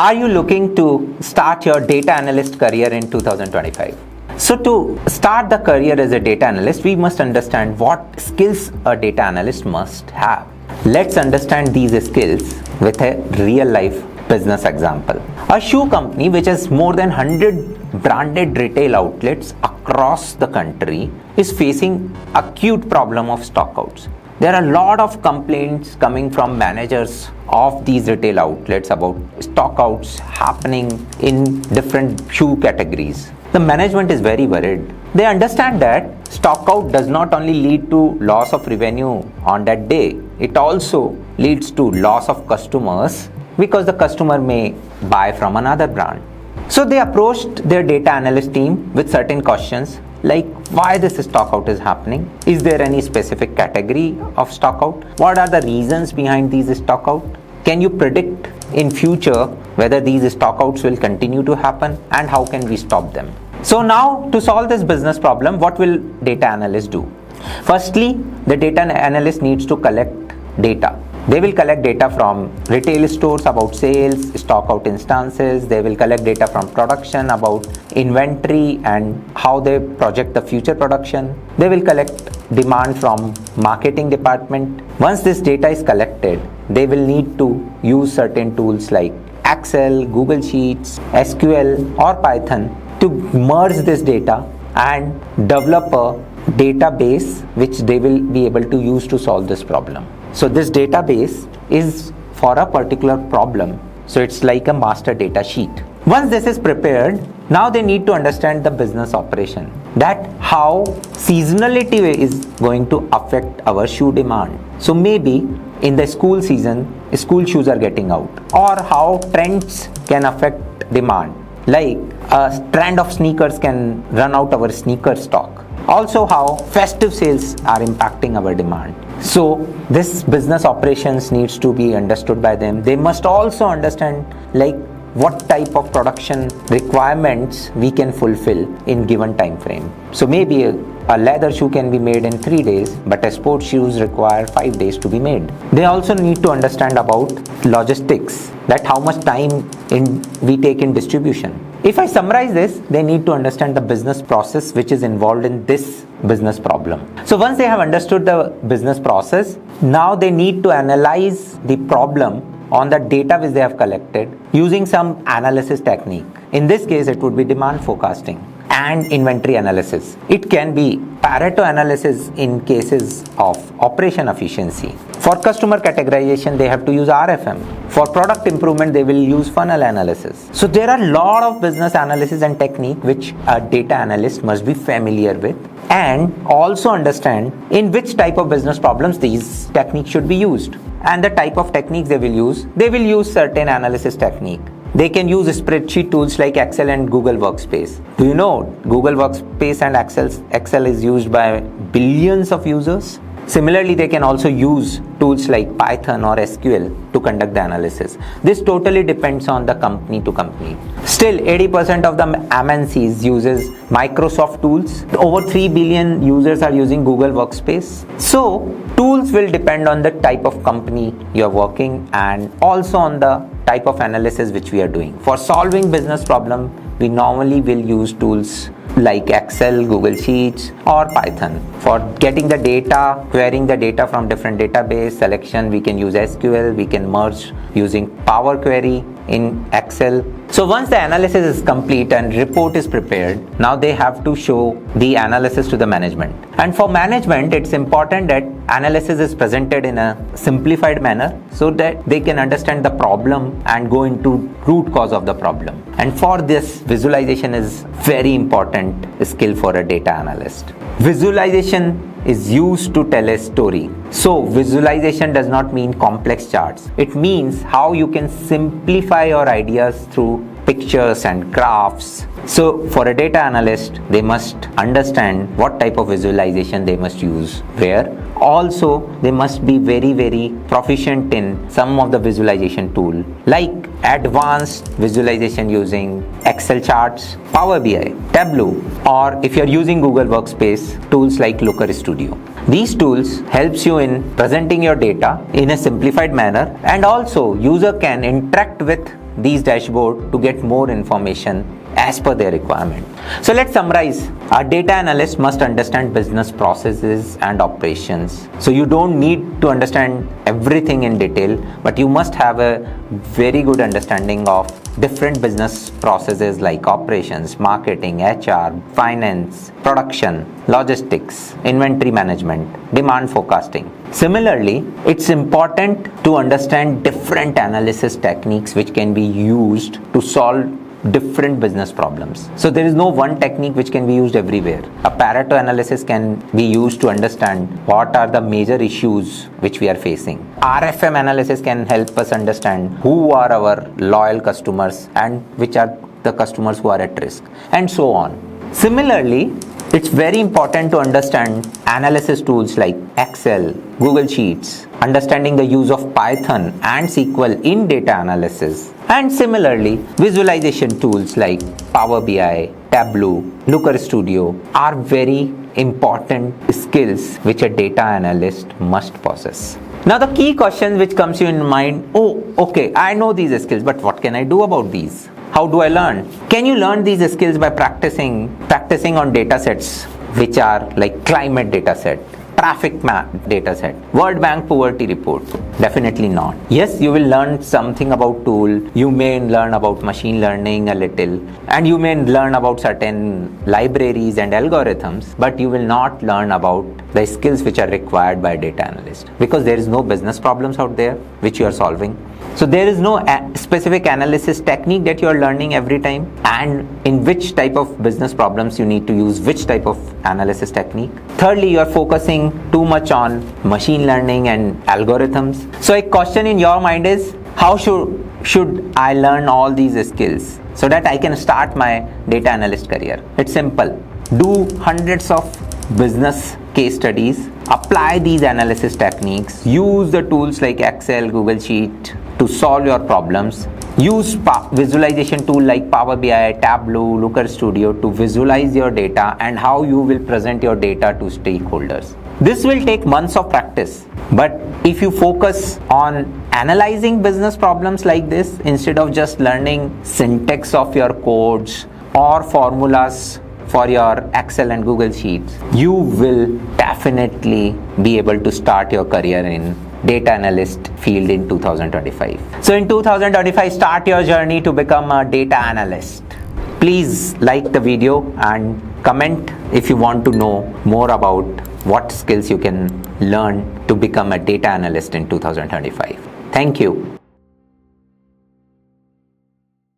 Are you looking to start your data analyst career in 2025? So to start the career as a data analyst, we must understand what skills a data analyst must have. Let's understand these skills with a real life business example. A shoe company which has more than 100 branded retail outlets across the country is facing acute problem of stockouts. There are a lot of complaints coming from managers of these retail outlets about stockouts happening in different shoe categories. The management is very worried. They understand that stockout does not only lead to loss of revenue on that day, it also leads to loss of customers because the customer may buy from another brand. So they approached their data analyst team with certain questions like why this stockout is happening, is there any specific category of stockout, what are the reasons behind these stockout, can you predict in future whether these stockouts will continue to happen, and how can we stop them. So now to solve this business problem, what will data analyst do? Firstly, the data analyst needs to collect data. They will collect data from retail stores about sales, stockout instances. They will collect data from production about inventory and how they project the future production. They will collect demand from marketing department. Once this data is collected, they will need to use certain tools like Excel, Google Sheets, SQL or Python to merge this data and develop a database which they will be able to use to solve this problem. So this database is for a particular problem. So it's like a master data sheet. Once this is prepared, now they need to understand the business operation, that how seasonality is going to affect our shoe demand. So maybe in the school season, school shoes are getting out, or how trends can affect demand. Like a trend of sneakers can run out our sneaker stock. Also how festive sales are impacting our demand. So this business operations needs to be understood by them. They must also understand like what type of production requirements we can fulfill in given time frame. So maybe a leather shoe can be made in 3 days, but a sports shoes require 5 days to be made. They also need to understand about logistics, that how much time we take in distribution. If I summarize this, they need to understand the business process which is involved in this business problem. So once they have understood the business process, now they need to analyze the problem on the data which they have collected using some analysis technique. In this case, it would be demand forecasting and inventory analysis. It can be Pareto analysis in cases of operation efficiency. For customer categorization, they have to use RFM. For product improvement, they will use funnel analysis. So there are a lot of business analysis and technique which a data analyst must be familiar with and also understand in which type of business problems these techniques should be used. And the type of techniques they will use certain analysis technique. They can use spreadsheet tools like Excel and Google Workspace. Do you know Google Workspace and Excel is used by billions of users? Similarly, they can also use tools like Python or SQL to conduct the analysis. This totally depends on the company to company. Still, 80% of the MNCs uses Microsoft tools. Over 3 billion users are using Google Workspace. So, tools will depend on the type of company you are working and also on the type of analysis which we are doing. For solving business problem, we normally will use tools like Excel, Google Sheets or Python. For getting the data, querying the data from different database selection, we can use SQL, we can merge using Power Query in Excel. So once the analysis is complete and report is prepared, now they have to show the analysis to the management. And for management, it's important that analysis is presented in a simplified manner so that they can understand the problem and go into root cause of the problem. And for this, visualization is very important skill for a data analyst. Visualization is used to tell a story. So visualization does not mean complex charts. It means how you can simplify your ideas through pictures and graphs. So for a data analyst, they must understand what type of visualization they must use where. Also, they must be very proficient in some of the visualization tool like advanced visualization using Excel charts, Power BI, Tableau, or if you're using Google Workspace, tools like Looker Studio. These tools helps you in presenting your data in a simplified manner, and also user can interact with these dashboards to get more information as per their requirement. So let's summarize. A data analyst must understand business processes and operations. So you don't need to understand everything in detail, but you must have a very good understanding of different business processes like operations, marketing, HR, finance, production, logistics, inventory management, demand forecasting. Similarly, it's important to understand different analysis techniques which can be used to solve different business problems. So there is no one technique which can be used everywhere. A Pareto analysis can be used to understand what are the major issues which we are facing. RFM analysis can help us understand who are our loyal customers and which are the customers who are at risk, and so on. Similarly, it's very important to understand analysis tools like Excel, Google Sheets, understanding the use of Python and SQL in data analysis, and similarly, visualization tools like Power BI, Tableau, Looker Studio are very important skills which a data analyst must possess. Now the key question which comes to your mind, oh, okay, I know these skills, but what can I do about these? How do I learn? Can you learn these skills by practicing on data sets which are like climate data set, traffic map data set, World Bank poverty report? Definitely not. Yes, you will learn something about tool, you may learn about machine learning a little, and you may learn about certain libraries and algorithms, but you will not learn about the skills which are required by a data analyst, because there is no business problems out there which you are solving. So there is no specific analysis technique that you are learning every time, and in which type of business problems you need to use which type of analysis technique. Thirdly, you are focusing too much on machine learning and algorithms. So a question in your mind is, how should I learn all these skills so that I can start my data analyst career? It's simple. Do hundreds of business case studies, apply these analysis techniques, use the tools like Excel, Google Sheet to solve your problems. Use visualization tool like Power BI, Tableau, Looker Studio to visualize your data and how you will present your data to stakeholders. This will take months of practice, but if you focus on analyzing business problems like this instead of just learning syntax of your codes or formulas for your Excel and Google Sheets, you will definitely be able to start your career in data analyst field in 2025. So in 2025, start your journey to become a data analyst. Please like the video and comment if you want to know more about what skills you can learn to become a data analyst in 2025. Thank you.